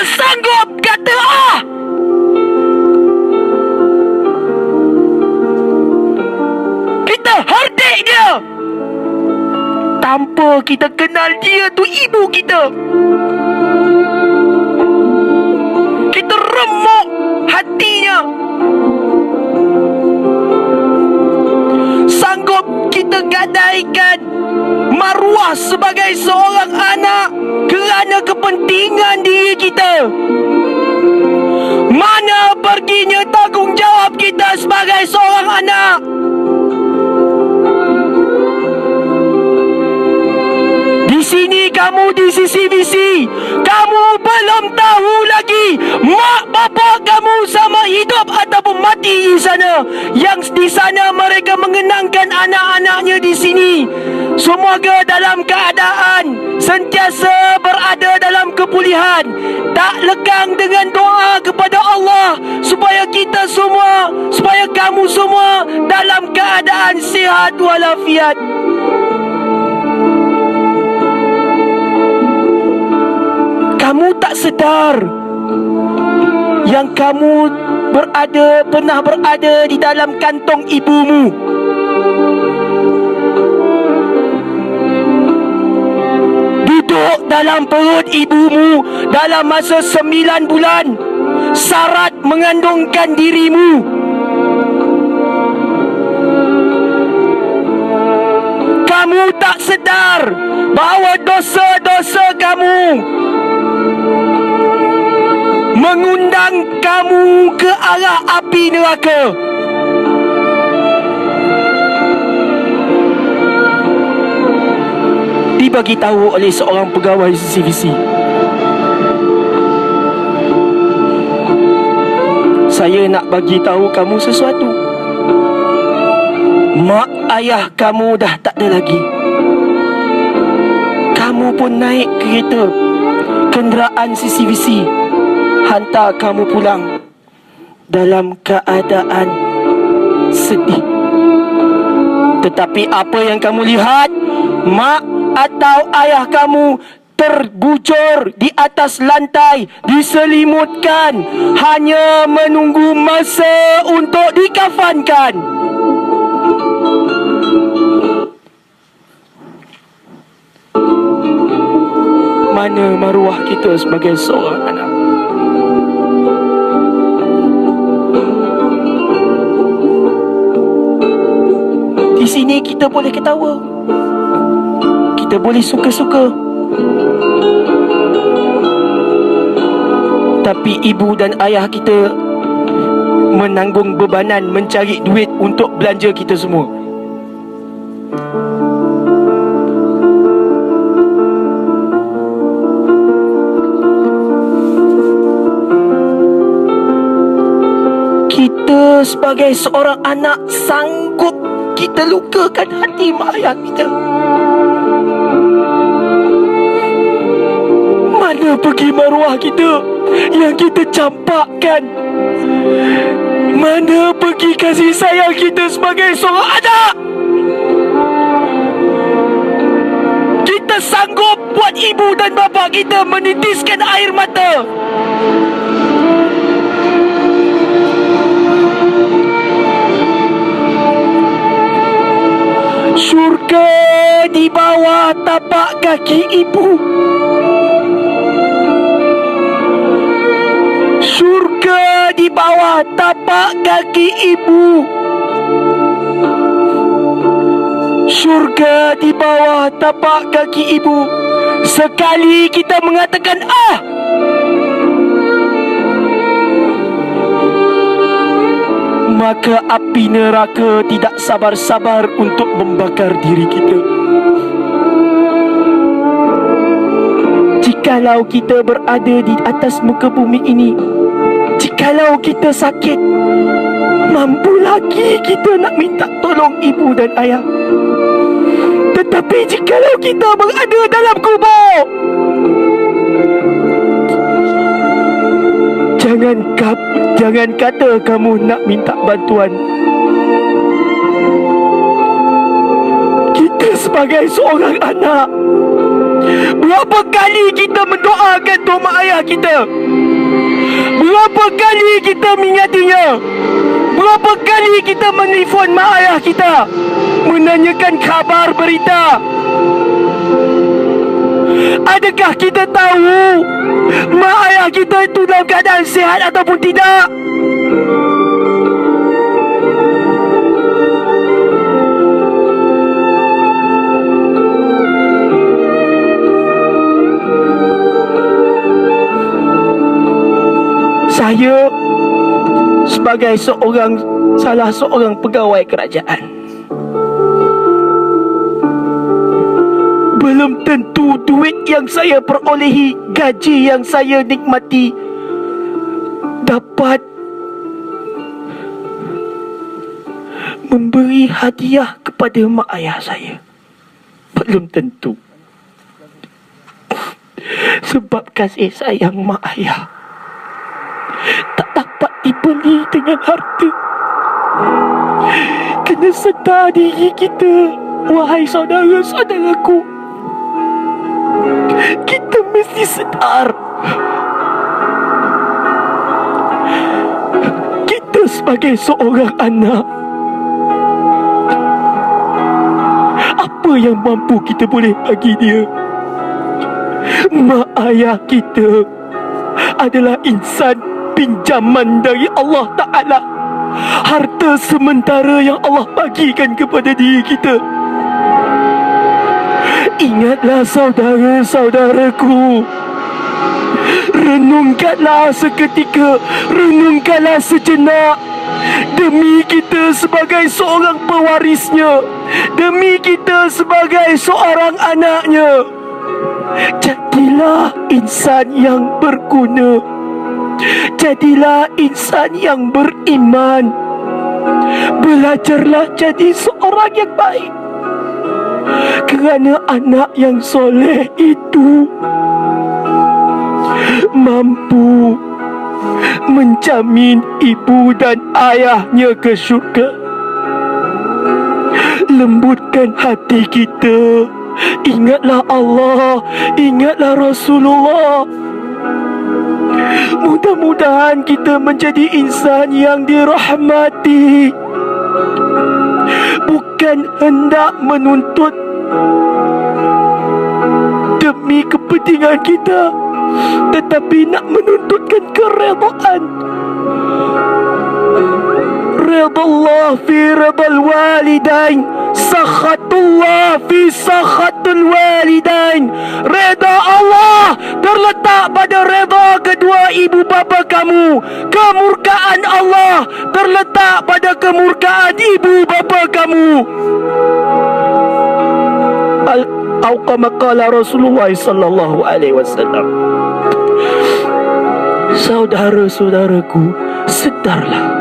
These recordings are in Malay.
sanggup kata ah. Kita hardik dia tanpa kita kenal dia tu ibu kita. Kita remuk hatinya. Sanggup kita gadaikan maruah sebagai seorang anak kerana kepentingan diri kita. Mana perginya tanggungjawab kita sebagai seorang anak? Di sini kamu di CCVC, kamu belum tahu lagi mak bapa kamu sama hidup ataupun mati di sana. Yang di sana mereka mengenangkan anak-anaknya di sini. Semoga dalam keadaan sentiasa berada dalam kepulihan, tak lekang dengan doa kepada Allah supaya kita semua, supaya kamu semua dalam keadaan sihat walafiat. Kamu tak sedar yang kamu pernah berada di dalam kantong ibumu. Duduk dalam perut ibumu dalam masa 9 bulan, syarat mengandungkan dirimu. Kamu tak sedar bahawa dosa-dosa kamu mengundang kamu ke arah api neraka. Dibagi tahu oleh seorang pegawai CCVC. Saya nak bagi tahu kamu sesuatu. Mak ayah kamu dah tak ada lagi. Kamu pun naik kereta kenderaan CCVC, hantar kamu pulang dalam keadaan sedih. Tetapi apa yang kamu lihat? Mak atau ayah kamu terbujur di atas lantai, diselimutkan, hanya menunggu masa untuk dikafankan. Mana maruah kita sebagai seorang anak? Di sini kita boleh ketawa, kita boleh suka-suka, tapi ibu dan ayah kita menanggung bebanan mencari duit untuk belanja kita semua. Kita sebagai seorang anak sanggup kita lukakan hati mak ayah kita. Mana pergi maruah kita yang kita campakkan? Mana pergi kasih sayang kita sebagai seorang anak? Kita sanggup buat ibu dan bapa kita menitiskan air mata. Syurga di bawah tapak kaki ibu. Syurga di bawah tapak kaki ibu. Syurga di bawah tapak kaki ibu. Sekali kita mengatakan ah, maka api neraka tidak sabar-sabar untuk membakar diri kita. Jikalau kita berada di atas muka bumi ini, jikalau kita sakit, mampu lagi kita nak minta tolong ibu dan ayah. Tetapi jikalau kita berada dalam kubur, jangan kata kamu nak minta bantuan. Kita sebagai seorang anak, Berapa kali kita mendoakan tok mak ayah kita? Berapa kali kita mengingatinya? Berapa kali kita menelefon mak ayah kita, menanyakan khabar berita? Adakah kita tahu mak ayah kita itu dalam keadaan sihat ataupun tidak? Saya sebagai salah seorang pegawai kerajaan, belum tentu duit yang saya perolehi, gaji yang saya nikmati dapat memberi hadiah kepada mak ayah saya. Belum tentu. Sebab kasih sayang mak ayah tak dapat dibeli dengan harta. Kena sedar diri kita, wahai saudara-saudaraku. Kita mesti sedar, kita sebagai seorang anak, apa yang mampu kita boleh bagi dia. Mak ayah kita adalah insan pinjaman dari Allah Ta'ala, harta sementara yang Allah bagikan kepada diri kita. Ingatlah saudara-saudaraku, renungkanlah seketika, renungkanlah sejenak, demi kita sebagai seorang pewarisnya, demi kita sebagai seorang anaknya. Jadilah insan yang berguna, jadilah insan yang beriman. Belajarlah jadi seorang yang baik, kerana anak yang soleh itu mampu menjamin ibu dan ayahnya ke syurga. Lembutkan hati kita. Ingatlah Allah, ingatlah Rasulullah. Mudah-mudahan kita menjadi insan yang dirahmati, bukan hendak menuntut demi kepentingan kita, tetapi nak menuntutkan keredaan. Ridallah fi ridal walidain, sakhatullah fi sakhatul walidain. Reda Allah terletak pada reda kedua ibu bapa kamu. Kemurkaan Allah terletak pada kemurkaan ibu bapa kamu. Atau kama qala Rasulullah sallallahu alaihi wasallam. Saudara-saudaraku, sedarlah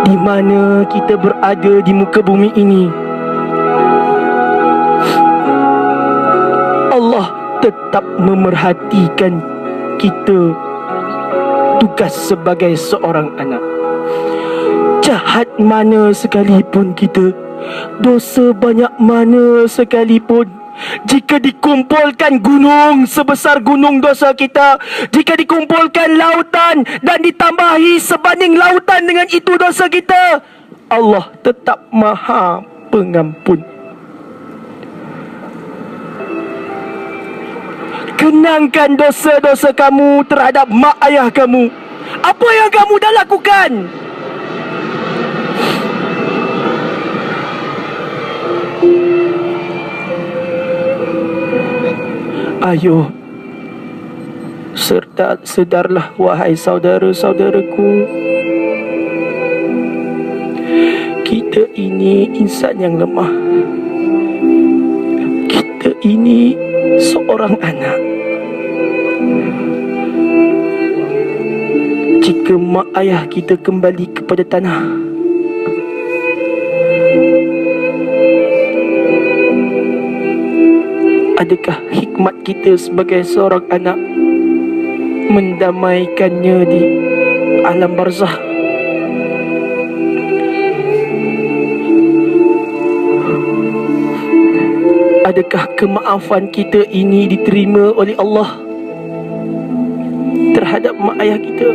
di mana kita berada di muka bumi ini. Allah tetap memerhatikan kita, tugas sebagai seorang anak. Jahat mana sekalipun kita, dosa banyak mana sekalipun, jika dikumpulkan gunung sebesar gunung dosa kita, jika dikumpulkan lautan dan ditambahi sebanding lautan dengan itu dosa kita, Allah tetap Maha Pengampun. Kenangkan dosa-dosa kamu terhadap mak ayah kamu. Apa yang kamu dah lakukan? Ayo, sedarlah wahai saudara-saudaraku. Kita ini insan yang lemah. Kita ini seorang anak. Jika mak ayah kita kembali kepada tanah, adakah hikmat kita sebagai seorang anak mendamaikannya di alam barzah? Adakah kemaafan kita ini diterima oleh Allah terhadap mak ayah kita?